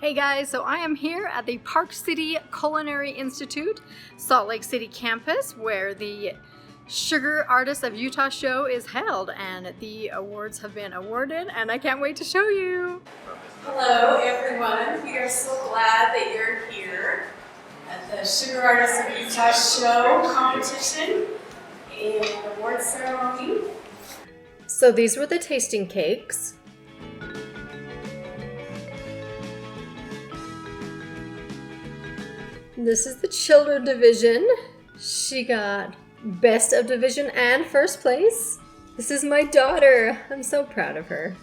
Hey guys, so I am here at the Park City Culinary Institute, Salt Lake City campus, where the Sugar Artists of Utah show is held, and the awards have been awarded, and I can't wait to show you. Hello everyone, we are so glad that you're here at the Sugar Artists of Utah show competition and award ceremony. So these were the tasting cakes. This is the children division. She got best of division and first place. This is my daughter. I'm so proud of her.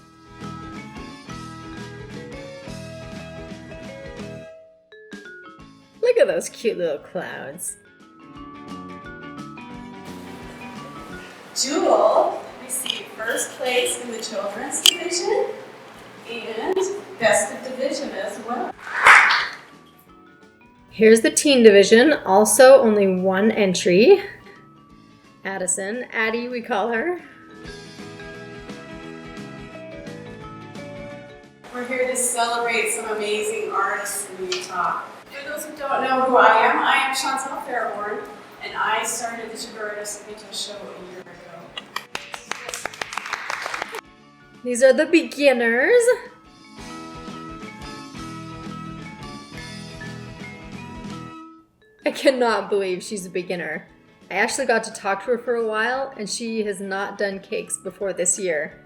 Look at those cute little clouds. Jewel received first place in the children's division and best of division as well. Here's the teen division, also only one entry. Addison, Addie we call her. We're here to celebrate some amazing artists in Utah. For those who don't know who I am Chantel Fairborn, and I started the Sugar Artists of Utah show a year ago. These are the beginners. I cannot believe she's a beginner. I actually got to talk to her for a while, and she has not done cakes before this year.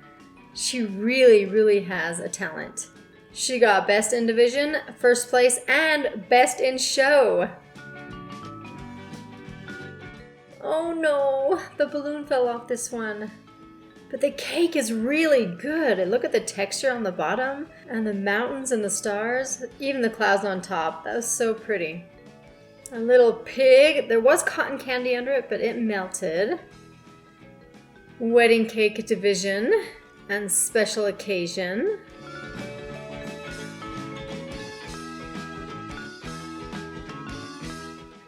She really has a talent. She got best in division, first place, and best in show. Oh no, the balloon fell off this one. But the cake is really good. Look at the texture on the bottom, and the mountains and the stars, even the clouds on top. That was so pretty. A little pig. There was cotton candy under it, but it melted. Wedding cake division and special occasion.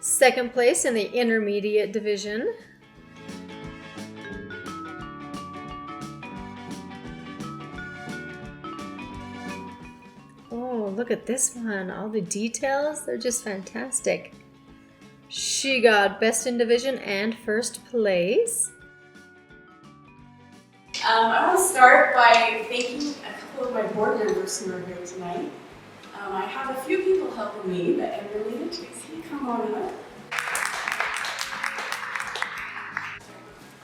Second place in the intermediate division. Oh, look at this one. All the details, they're just fantastic. She got best in division and first place. I want to start by thanking a couple of my board members who are here tonight. I have a few people helping me, but Emily and Tracy, come on up.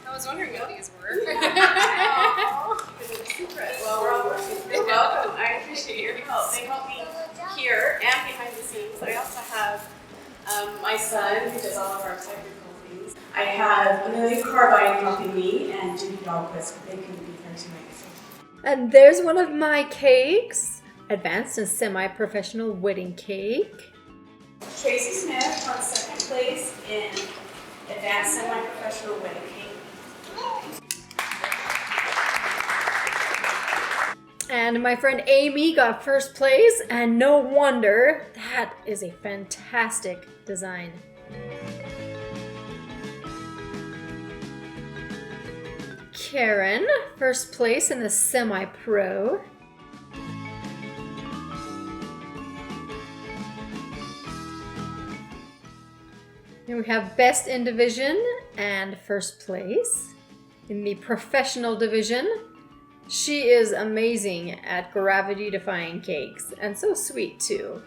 I was wondering what these were. Well, we're all working. You're welcome. I appreciate your help. They help me here and behind the scenes. I also have my son, who does all of our technical things. I have Amelia Carbine helping me and Judy Dahlquist, but they couldn't be here tonight. So. And there's one of my cakes. Advanced and semi-professional wedding cake. Tracy Smith won second place in advanced semi-professional wedding cake. And my friend Amy got first place, and no wonder, that is a fantastic design. Karen, first place in the semi-pro. And we have best in division and first place. In the professional division, she is amazing at gravity-defying cakes, and so sweet too.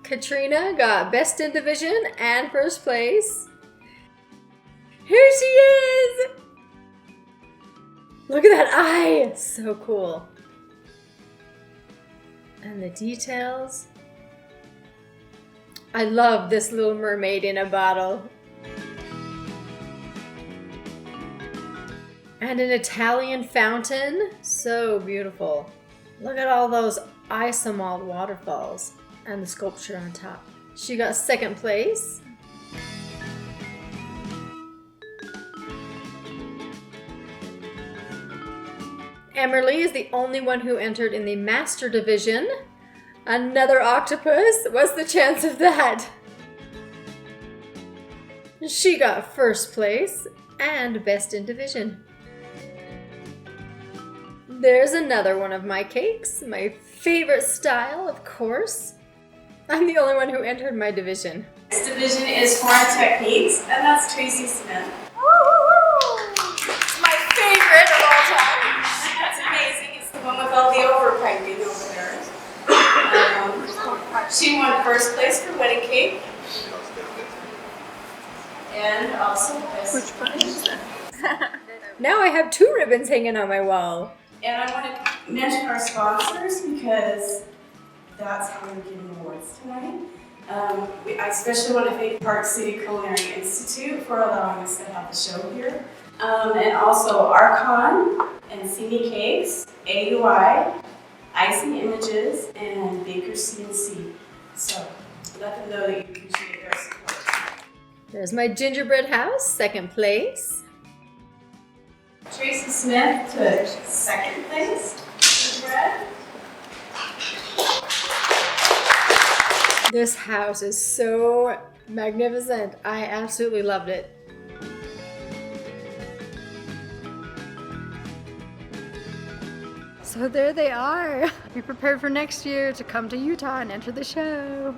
Katrina got best in division and first place. Here she is! Look at that eye! So cool. And the details. I love this little mermaid in a bottle. And an Italian fountain. So beautiful. Look at all those isomalt waterfalls and the sculpture on top. She got second place. Emily is the only one who entered in the master division. Another octopus. What's the chance of that? She got first place and best in division. There's another one of my cakes. My favorite style, of course. I'm the only one who entered my division. This division is Foreign Techniques, and that's Tracy Smith. My favorite of all time. That's amazing. It's the one with all the overpiping over there. She won first place for wedding cake. And also this. Which button is that? Now I have 2 ribbons hanging on my wall. And I want to mention our sponsors because that's how we're giving awards tonight. I especially want to thank Park City Culinary Institute for allowing us to have the show here. And also Archon and Simi Cakes, AUI, Icing Images, and Baker CNC. So let them know that you appreciate their support. There's my gingerbread house, 2nd place. Tracy Smith took 2nd place with bread. This house is so magnificent. I absolutely loved it. So there they are. Be prepared for next year to come to Utah and enter the show.